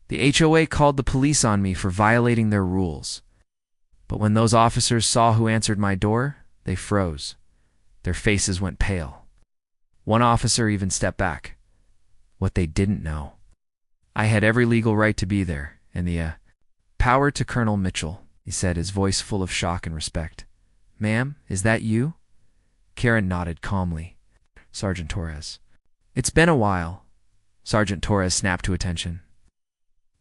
The HOA called the police on me for violating their rules. But when those officers saw who answered my door, they froze. Their faces went pale. One officer even stepped back. What they didn't know. I had every legal right to be there, and the power to Colonel Mitchell, he said, his voice full of shock and respect. Ma'am, is that you? Karen nodded calmly. Sergeant Torres. It's been a while. Sergeant Torres snapped to attention.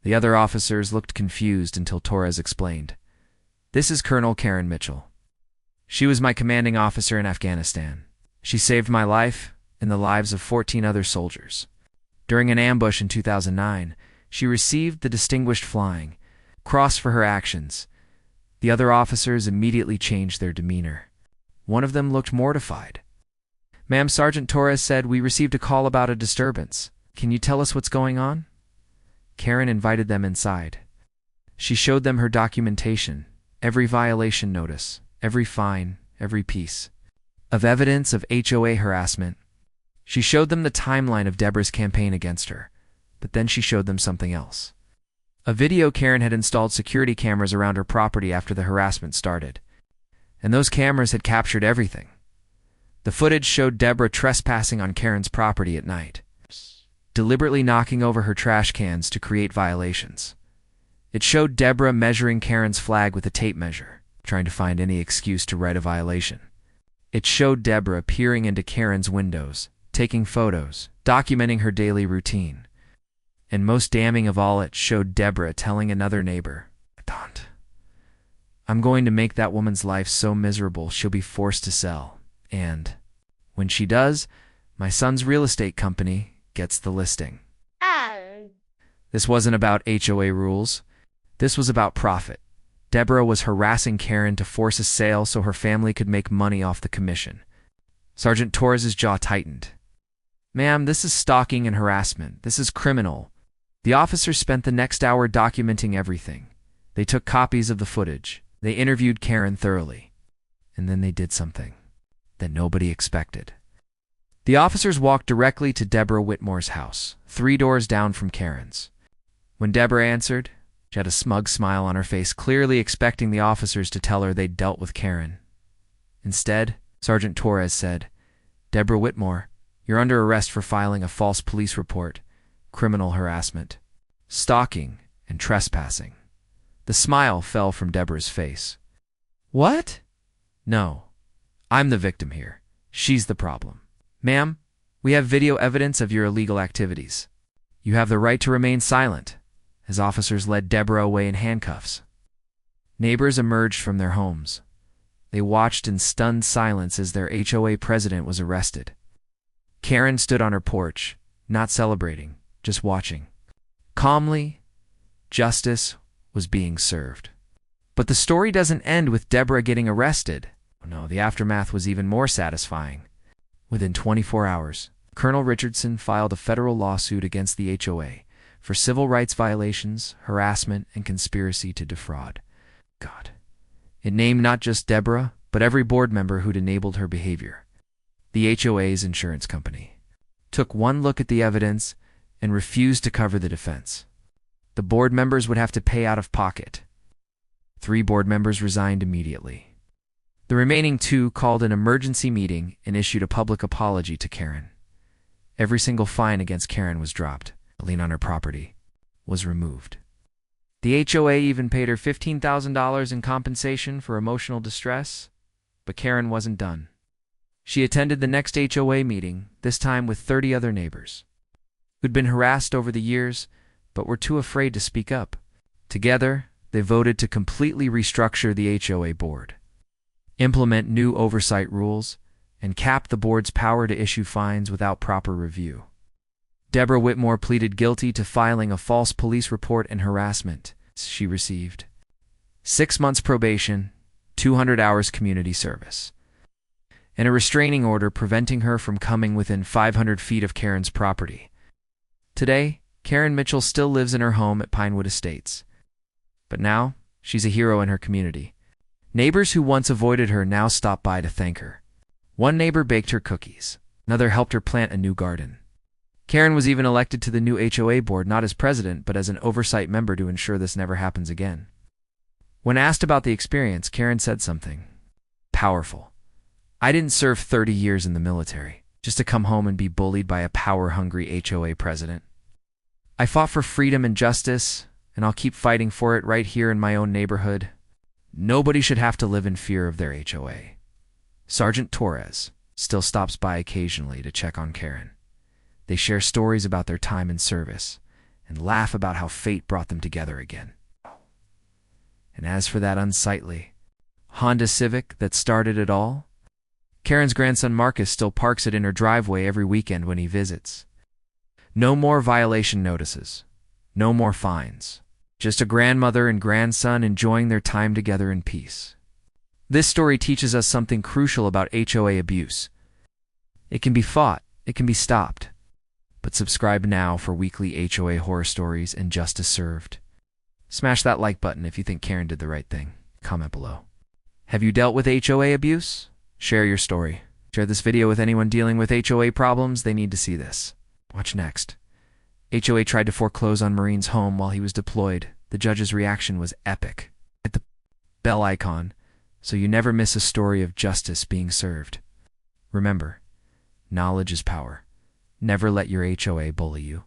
The other officers looked confused until Torres explained. This is Colonel Karen Mitchell. She was my commanding officer in Afghanistan. She saved my life and the lives of 14 other soldiers. During an ambush in 2009, she received the Distinguished Flying Cross for her actions. The other officers immediately changed their demeanor. One of them looked mortified. Ma'am, Sergeant Torres said we received a call about a disturbance. Can you tell us what's going on? Karen invited them inside. She showed them her documentation, every violation notice, every fine, every piece of evidence of HOA harassment. She showed them the timeline of Deborah's campaign against her, but then she showed them something else. A video. Karen had installed security cameras around her property after the harassment started, and those cameras had captured everything. The footage showed Deborah trespassing on Karen's property at night, deliberately knocking over her trash cans to create violations. It showed Deborah measuring Karen's flag with a tape measure, trying to find any excuse to write a violation. It showed Deborah peering into Karen's windows, taking photos, documenting her daily routine. And most damning of all, it showed Deborah telling another neighbor, "Don't. I'm going to make that woman's life so miserable she'll be forced to sell. And when she does, my son's real estate company gets the listing." This wasn't about HOA rules. This was about profit. Deborah was harassing Karen to force a sale so her family could make money off the commission. Sergeant Torres' jaw tightened. Ma'am, this is stalking and harassment. This is criminal. The officers spent the next hour documenting everything. They took copies of the footage. They interviewed Karen thoroughly. And then they did something that nobody expected. The officers walked directly to Deborah Whitmore's house, 3 doors down from Karen's. When Deborah answered, she had a smug smile on her face, clearly expecting the officers to tell her they'd dealt with Karen. Instead, Sergeant Torres said, "Deborah Whitmore, you're under arrest for filing a false police report, criminal harassment, stalking, and trespassing." The smile fell from Deborah's face. What? No. I'm the victim here. She's the problem. Ma'am, we have video evidence of your illegal activities. You have the right to remain silent, as officers led Deborah away in handcuffs. Neighbors emerged from their homes. They watched in stunned silence as their HOA president was arrested. Karen stood on her porch, not celebrating, just watching. Calmly, justice was being served. But the story doesn't end with Deborah getting arrested. No, the aftermath was even more satisfying. Within 24 hours, Colonel Richardson filed a federal lawsuit against the HOA for civil rights violations, harassment, and conspiracy to defraud. God. It named not just Deborah, but every board member who'd enabled her behavior. The HOA's insurance company took one look at the evidence and refused to cover the defense. The board members would have to pay out of pocket. 3 board members resigned immediately. The remaining 2 called an emergency meeting and issued a public apology to Karen. Every single fine against Karen was dropped. A lien on her property was removed. The HOA even paid her $15,000 in compensation for emotional distress, but Karen wasn't done. She attended the next HOA meeting, this time with 30 other neighbors, who'd been harassed over the years, but were too afraid to speak up. Together, they voted to completely restructure the HOA board, implement new oversight rules, and cap the board's power to issue fines without proper review. Deborah Whitmore pleaded guilty to filing a false police report and harassment. She received 6 months probation, 200 hours community service, and a restraining order preventing her from coming within 500 feet of Karen's property. Today, Karen Mitchell still lives in her home at Pinewood Estates. But now, she's a hero in her community. Neighbors who once avoided her now stop by to thank her. One neighbor baked her cookies. Another helped her plant a new garden. Karen was even elected to the new HOA board not as president but as an oversight member to ensure this never happens again. When asked about the experience, Karen said something powerful. "I didn't serve 30 years in the military just to come home and be bullied by a power-hungry HOA president. I fought for freedom and justice, and I'll keep fighting for it right here in my own neighborhood. Nobody should have to live in fear of their HOA." Sergeant Torres still stops by occasionally to check on Karen. They share stories about their time in service and laugh about how fate brought them together again. And as for that unsightly Honda Civic that started it all, Karen's grandson Marcus still parks it in her driveway every weekend when he visits. No more violation notices, no more fines, just a grandmother and grandson enjoying their time together in peace. This story teaches us something crucial about HOA abuse. It can be fought, it can be stopped. But subscribe now for weekly HOA horror stories and justice served. Smash that like button if you think Karen did the right thing. Comment below. Have you dealt with HOA abuse? Share your story. Share this video with anyone dealing with HOA problems. They need to see this. Watch next. HOA tried to foreclose on Marine's home while he was deployed. The judge's reaction was epic. Hit the bell icon so you never miss a story of justice being served. Remember, knowledge is power. Never let your HOA bully you.